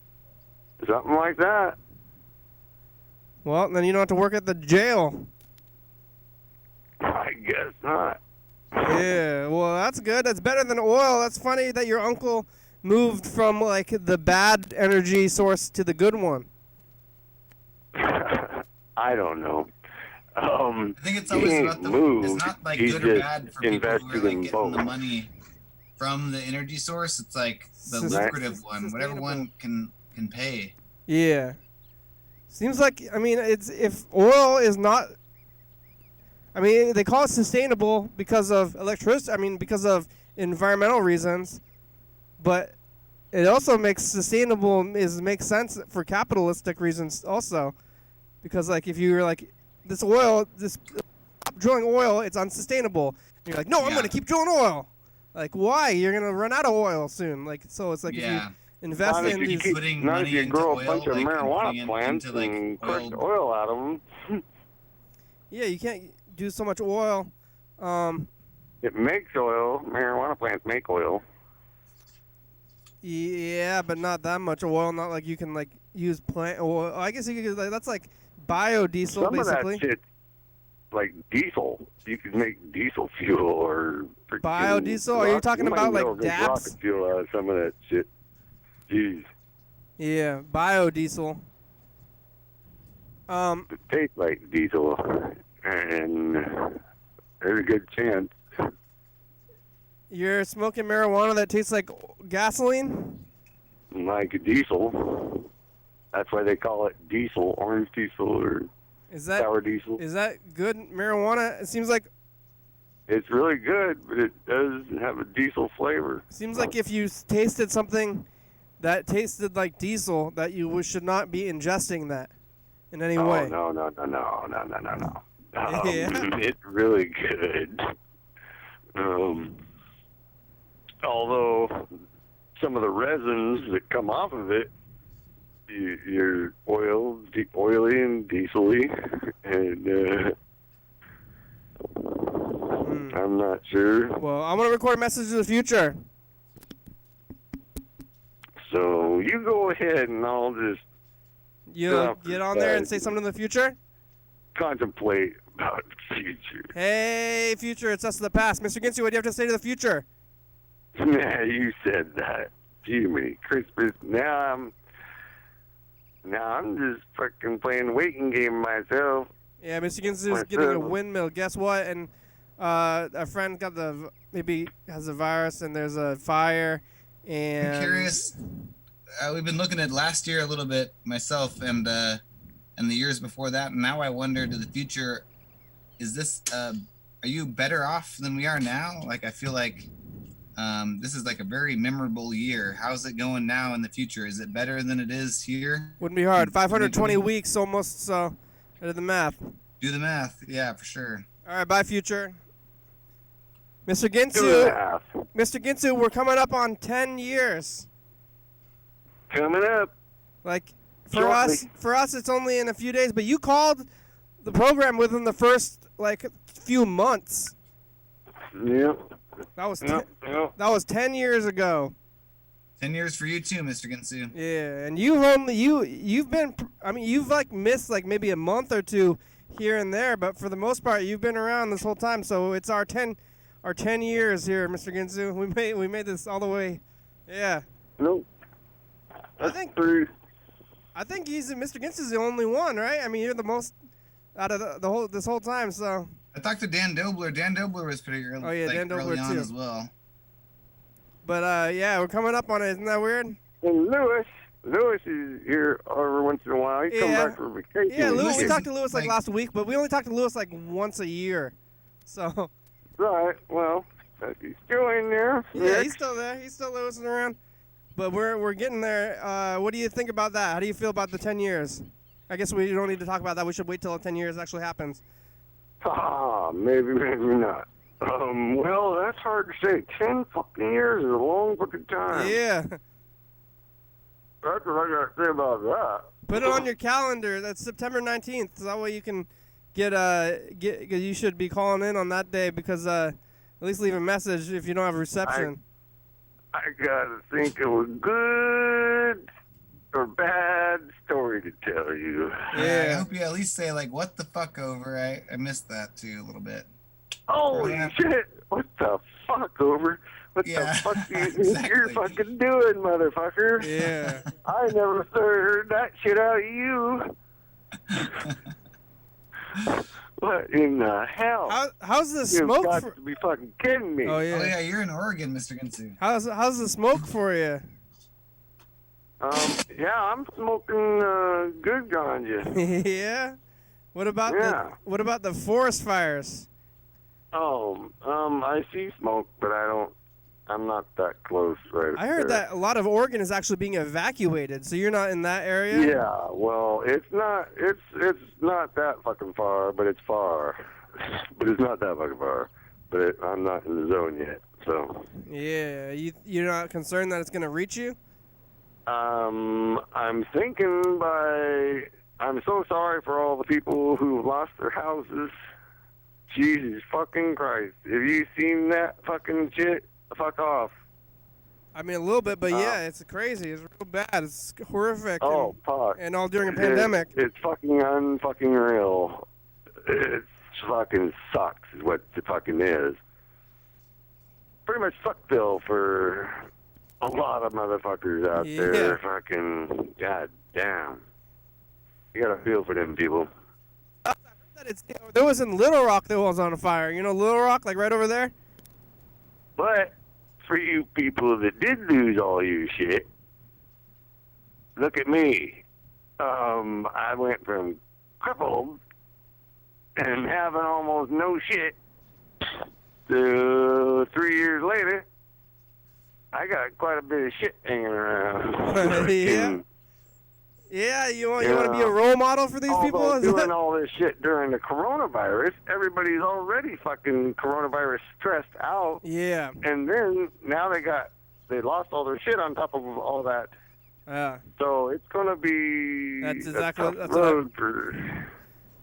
something like that. Well, then you don't have to work at the jail. I guess not. Yeah, well, that's good. That's better than oil. That's funny that your uncle moved from, like, the bad energy source to the good one. I don't know. I think it's always about it's not like good or bad for people who are like getting the money from the energy source. It's like the lucrative one, whatever one can pay. Yeah. Seems like, I mean, it's if oil is not, I mean, they call it sustainable because of electricity, I mean, because of environmental reasons, but it also makes makes sense for capitalistic reasons also. Because, like, if you're like, this drilling oil, it's unsustainable. And you're like, no, I'm going to keep drilling oil. Like, why? You're going to run out of oil soon. Like, so it's like if you invest in these... Putting money into grow a bunch of marijuana plants and crush oil out of them. Yeah, you can't do so much oil. It makes oil. Marijuana plants make oil. Yeah, but not that much oil. Not like you can, like, use plant oil. I guess you could, like, that's like biodiesel, basically. Some of that shit's like diesel. You could make diesel fuel or... Biodiesel? Are you talking about, like, DAPS? Rocket fuel out of some of that shit. Jeez. Yeah, biodiesel. It tastes like diesel, and there's a good chance. You're smoking marijuana that tastes like gasoline? Like a diesel. That's why they call it diesel, orange diesel, or sour diesel. Is that good marijuana? It seems like... It's really good, but it does have a diesel flavor. Seems like if you tasted something that tasted like diesel, that you should not be ingesting that in any way. No. Yeah. It's really good. Although some of the resins that come off of it, you're oily and diesel-y, and I'm not sure. Well, I'm going to record a message to the future. So you go ahead and I'll just... You'll get on there and say something in the future? Contemplate about the future. Hey, future, it's us in the past. Mr. Ginsu, what do you have to say to the future? Nah, you said that. Jiminy Christmas. Now I'm just fucking playing the waiting game myself. Yeah, Mr. Ginsu is getting a windmill. Guess what? And a friend got maybe has a virus and there's a fire. And I'm curious. We've been looking at last year a little bit myself, and the years before that. And now I wonder to the future: is this? Are you better off than we are now? Like I feel like this is like a very memorable year. How's it going now in the future? Is it better than it is here? Wouldn't be hard. 520 weeks almost. So, I did the math. Do the math. Yeah, for sure. All right, bye, future. Mr. Ginsu, we're coming up on 10 years. Coming up. Like, for us, it's only in a few days. But you called the program within the first, like, few months. Yep. That was 10 years ago. 10 years for you too, Mr. Ginsu. Yeah, and you've been, I mean, you've like missed like maybe a month or two here and there, but for the most part, you've been around this whole time. So it's our 10 years here, Mr. Ginsu. We made this all the way. Yeah. Nope. I think Mr. Ginsu's the only one, right? I mean, you're the most out of this whole time. So I talked to Dan Dobler. Dan Dobler was pretty early. Oh yeah, Dan Dobler early on too as well. But yeah, we're coming up on it. Isn't that weird? And Lewis is here every once in a while. He comes back for vacation. Yeah, Lewis. We talked to Lewis like last week, but we only talked to Lewis like once a year. So. Right. Well, he's still in there. Yeah, he's still there. He's still Lewising around. But we're getting there. What do you think about that? How do you feel about the 10 years? I guess we don't need to talk about that. We should wait till 10 years actually happens. Maybe not. Well, that's hard to say. 10 fucking years is a long fucking time. Yeah. That's what I got to say about that. Put it on your calendar. That's September 19th. So that way you can get you should be calling in on that day because at least leave a message if you don't have reception. I gotta think of a good or bad story to tell you. Yeah. I hope you at least say like, what the fuck over. I missed that too a little bit. Holy shit! What the fuck, Over? What the fuck you're fucking doing, motherfucker? Yeah. I never heard that shit out of you. What in the hell? How's the smoke? You've got to be fucking kidding me. Oh Oh yeah, you're in Oregon, Mr. Ginsu. How's the smoke for you? Yeah, I'm smoking good ganja. Yeah. What about the forest fires? Oh, I see smoke, but I'm not that close right I heard that a lot of Oregon is actually being evacuated, so you're not in that area? Yeah, well, it's not that fucking far, but it's far. But it's not that fucking far. But I'm not in the zone yet, so. Yeah, you're not concerned that it's going to reach you? I'm thinking I'm so sorry for all the people who lost their houses. Jesus fucking Christ. Have you seen that fucking shit? Fuck off. I mean, a little bit, but yeah, it's crazy. It's real bad. It's horrific. Oh, fuck. And all during a pandemic. It's fucking unfucking real. It fucking sucks is what it fucking is. Pretty much Suckville for a lot of motherfuckers out there. Fucking goddamn. You gotta feel for them people. There was in Little Rock that was on fire. You know Little Rock, like right over there? But for you people that did lose all your shit, look at me. I went from crippled and having almost no shit to 3 years later, I got quite a bit of shit hanging around. Yeah, you want to be a role model for these people? Doing all this shit during the coronavirus, everybody's already fucking coronavirus stressed out. Yeah. And then now they lost all their shit on top of all that. Yeah. So it's gonna be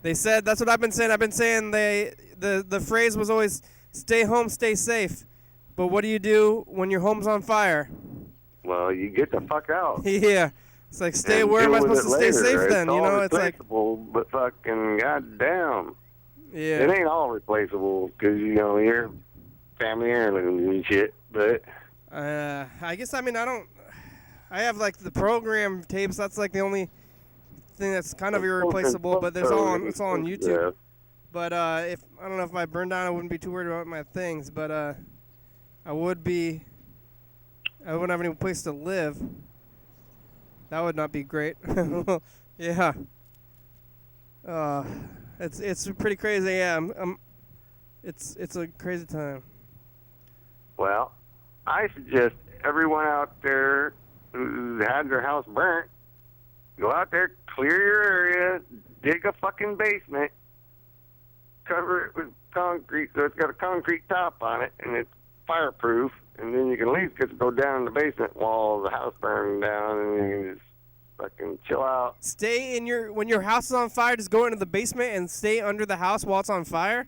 They said that's what I've been saying. I've been saying the phrase was always stay home, stay safe. But what do you do when your home's on fire? Well, you get the fuck out. Yeah. It's like, where am I supposed to stay safe then? You know, it's like. But fucking goddamn. Yeah. It ain't all replaceable because, you know, you're family heirlooms and shit, but. I guess, I have like the program tapes. That's like the only thing that's kind of irreplaceable, but it's all on YouTube. Yeah. But I don't know if I burned down, I wouldn't be too worried about my things, but I wouldn't have any place to live. That would not be great. Yeah. It's pretty crazy. Yeah. It's a crazy time. Well, I suggest everyone out there who had their house burnt, go out there, clear your area, dig a fucking basement, cover it with concrete so it's got a concrete top on it and it's fireproof. And then you can at least get to go down in the basement while the house burns down, and you can just fucking chill out. Stay when your house is on fire, just go into the basement and stay under the house while it's on fire?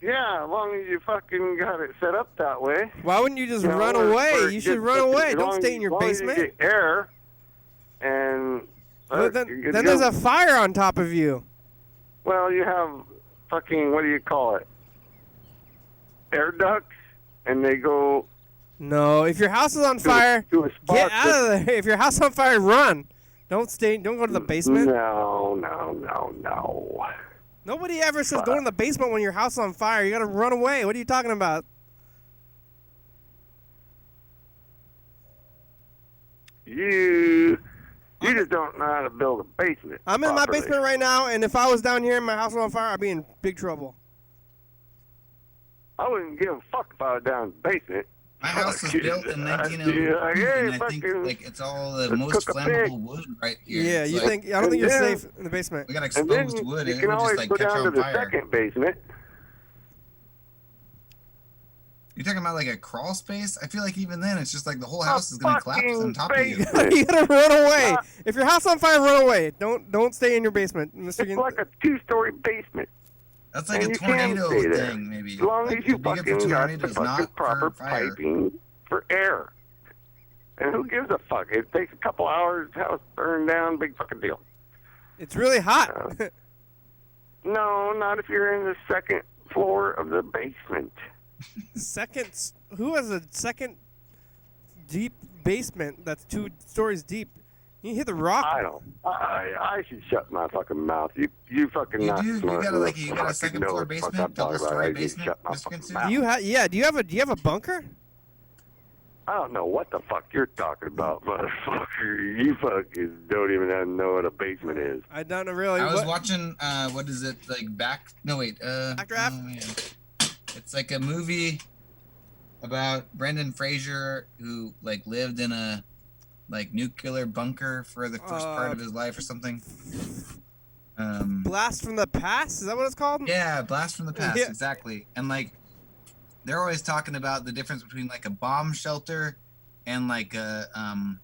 Yeah, as long as you fucking got it set up that way. Why wouldn't you just run away? You should run away. Don't stay in your basement. As long as you get air, and... then there's a fire on top of you. Well, you have fucking, what do you call it? Air ducts? And they go. No, if your house is on fire, get out of there. If your house is on fire, run. Don't go to the basement. No. Nobody ever says go in the basement when your house is on fire. You gotta run away. What are you talking about? You just don't know how to build a basement. I'm in my basement right now, and if I was down here and my house was on fire, I'd be in big trouble. I wouldn't give a fuck if I was down in the basement. My house was built in 1902, and I think like it's all the most flammable wood right here. Yeah, I don't think you're safe in the basement. We got exposed wood, and it would just like catch on fire. You can always go down to the second basement. You're talking about like a crawl space? I feel like even then it's just like the whole house is going to collapse on top of you. You gotta run away. If your house on fire, run away. Don't stay in your basement, Mr. It's like a 2-story basement. That's like a tornado thing, maybe. As long as you fucking got the fucking proper piping for air. And who gives a fuck? It takes a couple hours, house burned down, big fucking deal. It's really hot. No, not if you're in the second floor of the basement. Who has a second deep basement that's 2 stories deep? You hit the rock. I don't. I should shut my fucking mouth. You fucking not smart. You got a second floor basement, double story basement, Mr. Ginsu? Do you have a bunker? I don't know what the fuck you're talking about, motherfucker. You fucking don't even know what a basement is. I don't know really. I was watching, what is it, like Backdraft? Yeah. It's like a movie about Brendan Fraser who, like, lived in a, like, nuclear bunker for the first part of his life or something. Blast from the Past? Is that what it's called? Yeah, Blast from the Past, Yeah. exactly. And, like, they're always talking about the difference between, like, a bomb shelter and, like, bomb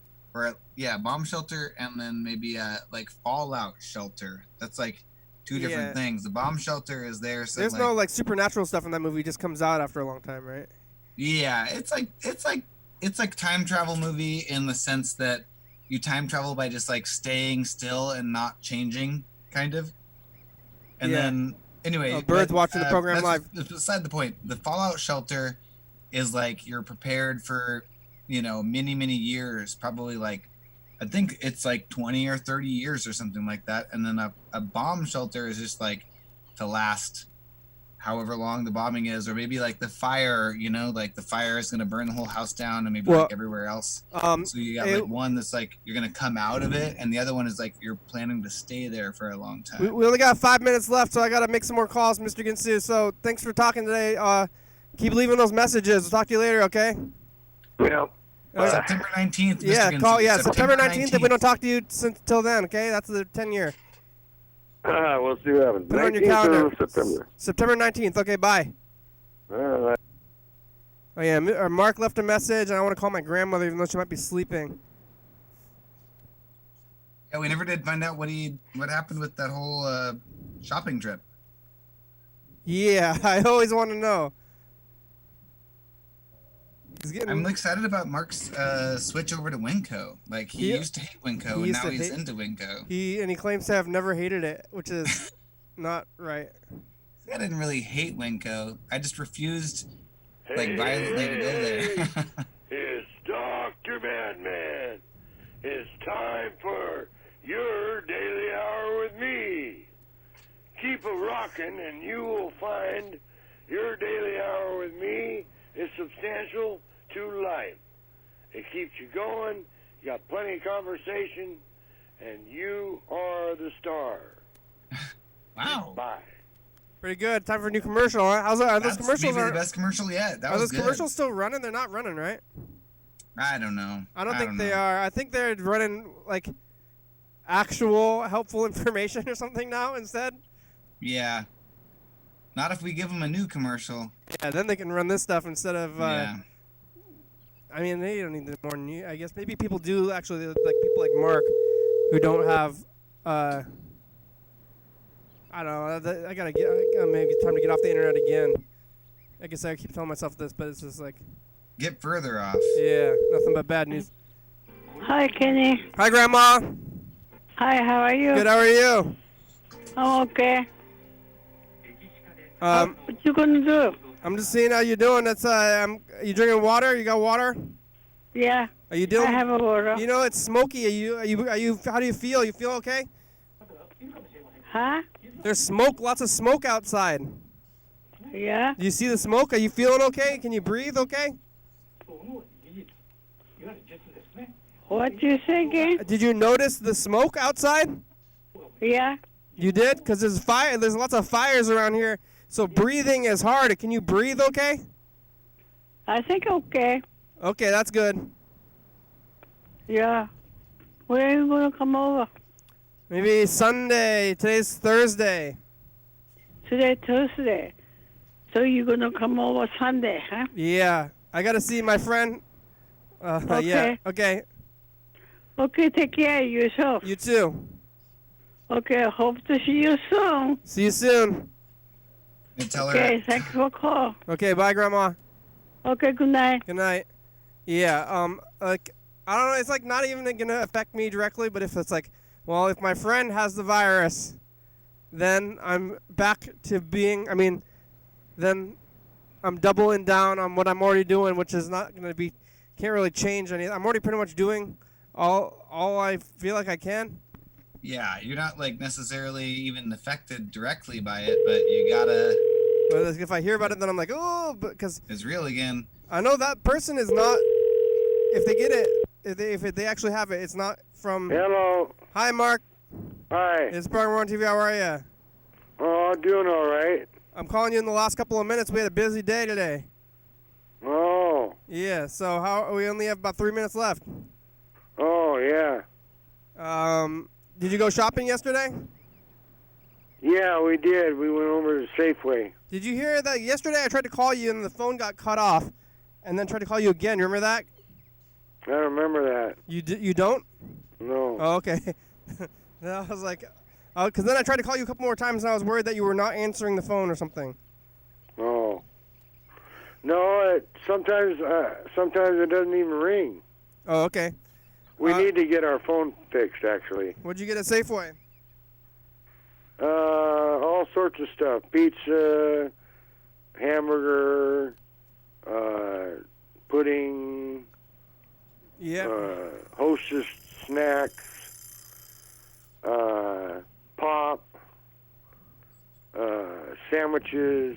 shelter and then maybe a, like, fallout shelter. That's, like, 2 different things. The bomb shelter is there. So, there's no, like, supernatural stuff in that movie. It just comes out after a long time, right? Yeah, it's like time travel movie in the sense that you time travel by just, like, staying still and not changing, kind of. And then... Anyway, Bird's watching the program live. That's beside the point. The fallout shelter is like you're prepared for, many, many years. Probably like, I think it's like 20 or 30 years or something like that. And then a bomb shelter is just like to last however long the bombing is, or maybe like the fire. Like the fire is going to burn the whole house down, and maybe like everywhere else. So you got like one that's like you're going to come out of it, and the other one is like you're planning to stay there for a long time. We only got 5 minutes left, so I got to make some more calls, Mr. Ginsu. So thanks for talking today. Keep leaving those messages. We'll talk to you later, okay? Well, September 19th. Yeah, Mr. call. Ginsu, Yeah, September 19th. If we don't talk to you till then, okay? That's the 10-year. We'll see what happens. Put it on your calendar. September. September 19th. Okay, bye. All right. Oh, yeah, Mark left a message, and I want to call my grandmother, even though she might be sleeping. Yeah, we never did find out what happened with that whole shopping trip. Yeah, I always want to know. I'm excited about Mark's switch over to Winco. Like, he used to hate Winco, and now he's into Winco. He claims to have never hated it, which is not right. I didn't really hate Winco. I just refused, violently to go there. It's Dr. Madman. It's time for your daily hour with me. Keep a rockin', and you will find your daily hour with me is substantial to life. It keeps you going, you got plenty of conversation, and you are the star. Wow. Bye. Pretty good. Time for a new commercial, huh? Are those commercials? Maybe the best commercial yet. Are those commercials still running? They're not running, right? I don't know. I don't think they are. I think they're running, like, actual helpful information or something now instead. Yeah. Not if we give them a new commercial. Yeah, then they can run this stuff instead of... yeah. I mean, they don't need more new... I guess maybe people do, actually, like people like Mark, who don't have... I don't know. I gotta maybe time to get off the internet again. I guess I keep telling myself this, but it's just like... Get further off. Yeah, nothing but bad news. Hi, Kenny. Hi, Grandma. Hi, how are you? Good, how are you? I'm okay. What you gonna do? I'm just seeing how you're doing. That's you drinking water? You got water? Yeah. Are you doing? I have a water. You know it's smoky. Are you? How do you feel? You feel okay? Huh? There's smoke. Lots of smoke outside. Yeah. Do you see the smoke? Are you feeling okay? Can you breathe? Okay? What you say again? Did you notice the smoke outside? Yeah. You did? Because there's fire. There's lots of fires around here. So breathing is hard. Can you breathe okay? I think okay. Okay, that's good. Yeah. When are you gonna come over? Maybe Sunday. Today's Thursday. Today, Tuesday. So you're gonna come over Sunday, huh? Yeah. I got to see my friend. Okay. Yeah. Okay. Okay, take care of yourself. You too. Okay, hope to see you soon. See you soon. Tell Okay, her. thanks for call. Okay, bye, Grandma. Okay, good night. Good night. Yeah, like, I don't know, it's like not even gonna affect me directly, but if it's like, well, if my friend has the virus, then I'm back to being, I mean, then I'm doubling down on what I'm already doing, which is not going to be, can't really change anything. I'm already pretty much doing all I feel like I can. Yeah, you're not like necessarily even affected directly by it, but you gotta. But if I hear about it, then I'm like, oh, because it's real again. I know that person is not. If they get it, if they actually have it, it's not from. Hello. Hi, Mark. Hi. It's Brian. We're on TV. How are you? Oh, doing all right. I'm calling you in the last couple of minutes. We had a busy day today. Oh. Yeah. So we only have about 3 minutes left. Oh yeah. Did you go shopping yesterday? Yeah, we did. We went over to Safeway. Did you hear that yesterday? I tried to call you and the phone got cut off, and then tried to call you again. You remember that? I remember that. You don't? No. Oh, okay. Then I was like, because then I tried to call you a couple more times, and I was worried that you were not answering the phone or something. Oh. No, sometimes it doesn't even ring. Oh, okay. We need to get our phone fixed, actually. What'd you get at Safeway? All sorts of stuff. Pizza, hamburger, pudding, Hostess snacks, pop, sandwiches,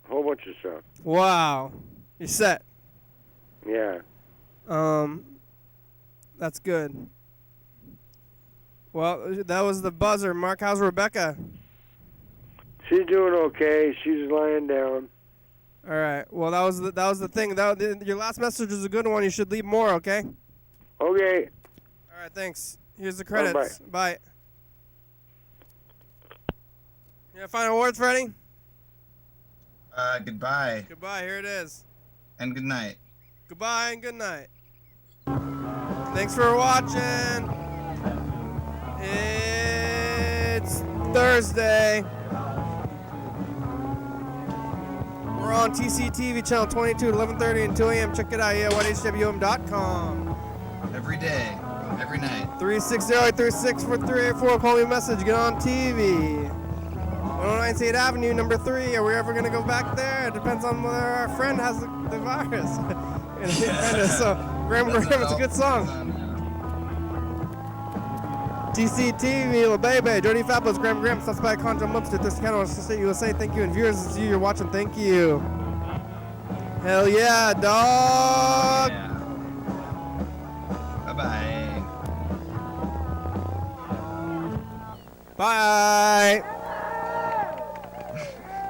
a whole bunch of stuff. Wow. You're set. Yeah. That's good. Well, that was the buzzer. Mark, how's Rebecca? She's doing okay. She's lying down. All right. Well, that was the thing. Your last message was a good one. You should leave more, okay? Okay. All right, thanks. Here's the credits. Bye. You have final words, Freddie? Goodbye. Goodbye. Here it is. And good night. Goodbye and good night. Thanks for watching. It's Thursday. We're on TCTV channel 22 at 11:30 and 2 a.m. Check it out. Yeah, YDHWM.com. Every day, every night. 360-836-4384. Call me a message. Get on TV. 109 State Avenue, number 3. Are we ever going to go back there? It depends on whether our friend has the virus. So, Graham, it's a good song. TCTV, La Bebe, Jody Fabulous, Graham, Suspect, Contra, Mupster, Thurston County, State USA. Thank you, and viewers, it's you're watching. Thank you. Hell yeah, dog. Yeah. Bye-bye. Bye.